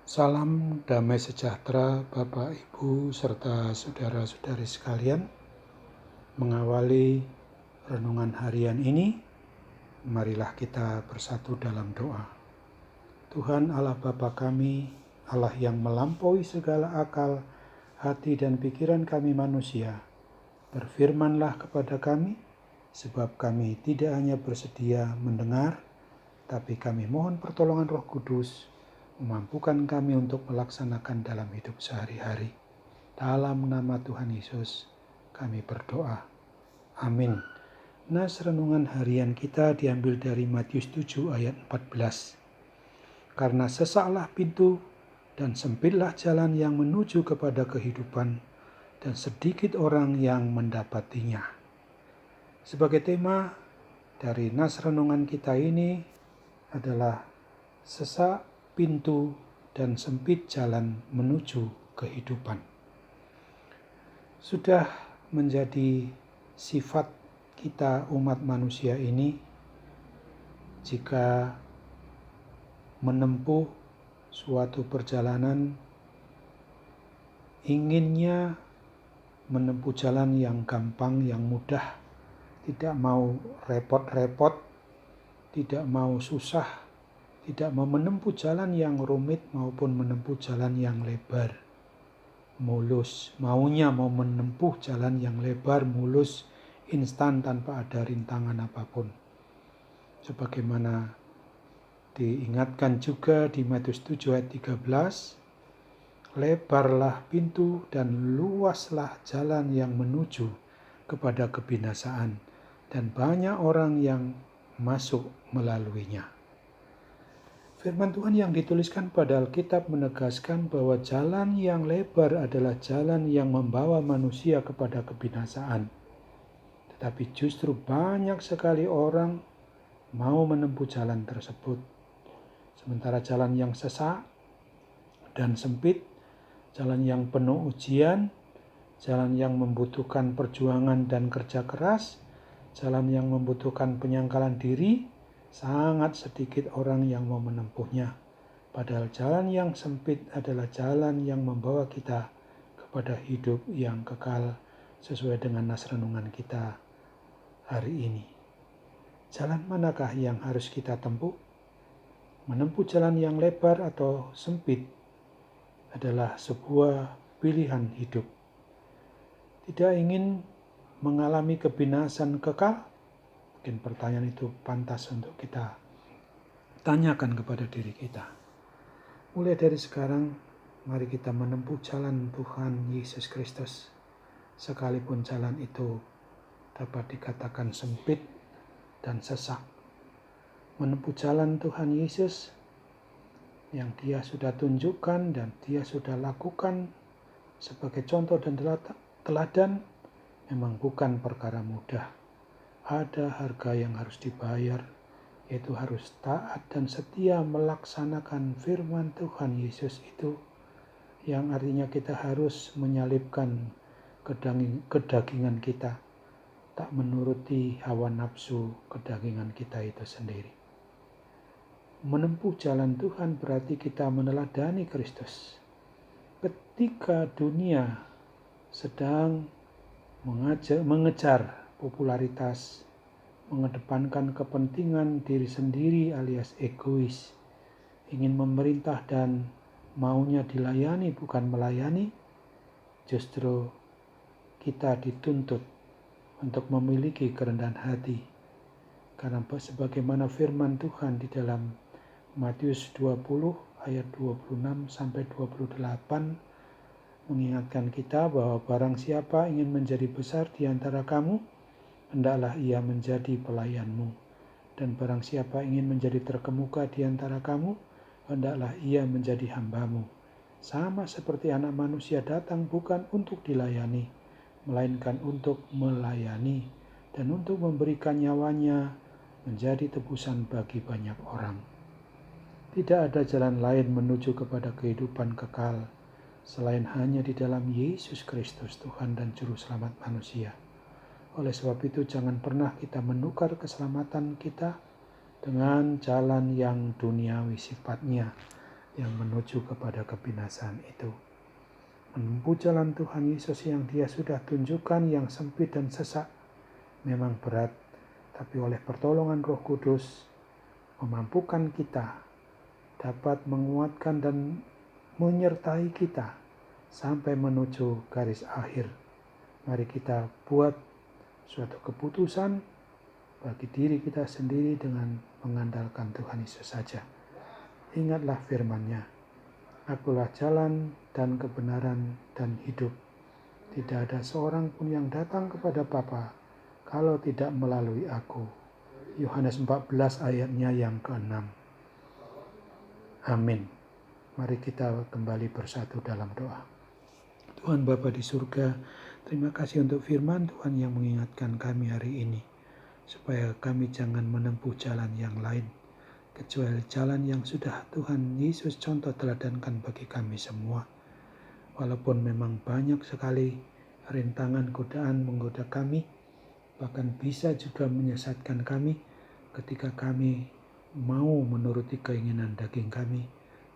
Salam damai sejahtera Bapak, Ibu, serta saudara-saudari sekalian. Mengawali renungan harian ini, marilah kita bersatu dalam doa. Tuhan Allah Bapa kami, Allah yang melampaui segala akal, hati dan pikiran kami manusia, berfirmanlah kepada kami, sebab kami tidak hanya bersedia mendengar, tapi kami mohon pertolongan Roh Kudus, memampukan kami untuk melaksanakan dalam hidup sehari-hari. Dalam nama Tuhan Yesus kami berdoa. Amin. Nas renungan harian kita diambil dari Matius 7 ayat 14. Karena sesaklah pintu dan sempitlah jalan yang menuju kepada kehidupan, dan sedikit orang yang mendapatinya. Sebagai tema dari nas renungan kita ini adalah sesak pintu dan sempit jalan menuju kehidupan. Sudah menjadi sifat kita umat manusia ini, jika menempuh suatu perjalanan, inginnya menempuh jalan yang gampang, yang mudah, tidak mau repot-repot, tidak mau susah, tidak mau menempuh jalan yang rumit maupun menempuh jalan yang lebar, mulus. Maunya mau menempuh jalan yang lebar, mulus, instan tanpa ada rintangan apapun. Sebagaimana diingatkan juga di Matius 7 ayat 13, lebarlah pintu dan luaslah jalan yang menuju kepada kebinasaan, dan banyak orang yang masuk melaluinya. Firman Tuhan yang dituliskan pada Alkitab menegaskan bahwa jalan yang lebar adalah jalan yang membawa manusia kepada kebinasaan. Tetapi justru banyak sekali orang mau menempuh jalan tersebut. Sementara jalan yang sesak dan sempit, jalan yang penuh ujian, jalan yang membutuhkan perjuangan dan kerja keras, jalan yang membutuhkan penyangkalan diri, sangat sedikit orang yang mau menempuhnya. Padahal jalan yang sempit adalah jalan yang membawa kita kepada hidup yang kekal sesuai dengan nas renungan kita hari ini. Jalan manakah yang harus kita tempuh? Menempuh jalan yang lebar atau sempit adalah sebuah pilihan hidup. Tidak ingin mengalami kebinasan kekal? Mungkin pertanyaan itu pantas untuk kita tanyakan kepada diri kita. Mulai dari sekarang, mari kita menempuh jalan Tuhan Yesus Kristus. Sekalipun jalan itu dapat dikatakan sempit dan sesak. Menempuh jalan Tuhan Yesus yang Dia sudah tunjukkan dan Dia sudah lakukan sebagai contoh dan teladan memang bukan perkara mudah. Ada harga yang harus dibayar, yaitu harus taat dan setia melaksanakan firman Tuhan Yesus itu, yang artinya kita harus menyalibkan kedagingan kita, tak menuruti hawa nafsu kedagingan kita itu sendiri. Menempuh jalan Tuhan berarti kita meneladani Kristus. Ketika dunia sedang mengejar popularitas, mengedepankan kepentingan diri sendiri alias egois, ingin memerintah dan maunya dilayani bukan melayani, justru kita dituntut untuk memiliki kerendahan hati. Karena sebagaimana firman Tuhan di dalam Matius 20 ayat 26 sampai 28 mengingatkan kita bahwa barang siapa ingin menjadi besar di antara kamu, hendaklah ia menjadi pelayanmu. Dan barang siapa ingin menjadi terkemuka di antara kamu, hendaklah ia menjadi hambamu. Sama seperti anak manusia datang bukan untuk dilayani, melainkan untuk melayani dan untuk memberikan nyawanya menjadi tebusan bagi banyak orang. Tidak ada jalan lain menuju kepada kehidupan kekal selain hanya di dalam Yesus Kristus, Tuhan dan Juru Selamat manusia. Oleh sebab itu jangan pernah kita menukar keselamatan kita dengan jalan yang duniawi sifatnya, yang menuju kepada kebinasaan itu. Menempuh jalan Tuhan Yesus yang Dia sudah tunjukkan yang sempit dan sesak memang berat, tapi oleh pertolongan Roh Kudus memampukan kita dapat menguatkan dan menyertai kita sampai menuju garis akhir. Mari kita buat suatu keputusan bagi diri kita sendiri dengan mengandalkan Tuhan Yesus saja. Ingatlah firman-Nya, Akulah jalan dan kebenaran dan hidup. Tidak ada seorang pun yang datang kepada Bapa kalau tidak melalui aku. Yohanes 14 ayatnya yang ke-6. Amin. Mari kita kembali bersatu dalam doa. Tuhan Bapa di surga, terima kasih untuk firman Tuhan yang mengingatkan kami hari ini, supaya kami jangan menempuh jalan yang lain, kecuali jalan yang sudah Tuhan Yesus contoh teladankan bagi kami semua. Walaupun memang banyak sekali rintangan godaan menggoda kami, bahkan bisa juga menyesatkan kami ketika kami mau menuruti keinginan daging kami,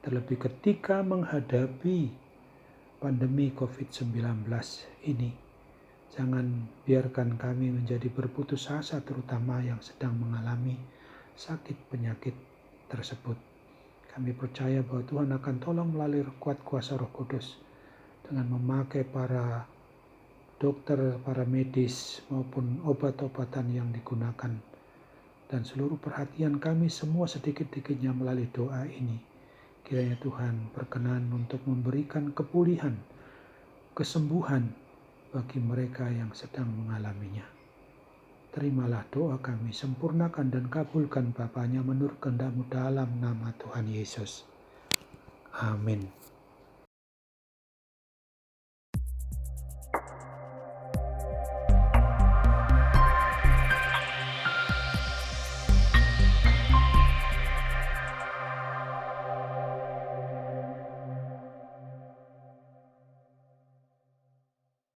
terlebih ketika menghadapi pandemi COVID-19 ini. Jangan biarkan kami menjadi berputus asa, terutama yang sedang mengalami sakit penyakit tersebut. Kami percaya bahwa Tuhan akan tolong melalui kuat kuasa Roh Kudus dengan memakai para dokter, para medis maupun obat-obatan yang digunakan, dan seluruh perhatian kami semua sedikit-sedikitnya melalui doa ini. Kiranya Tuhan berkenan untuk memberikan kepulihan, kesembuhan bagi mereka yang sedang mengalaminya. Terimalah doa kami, sempurnakan dan kabulkan Bapaknya menurut kehendak-Mu dalam nama Tuhan Yesus. Amin.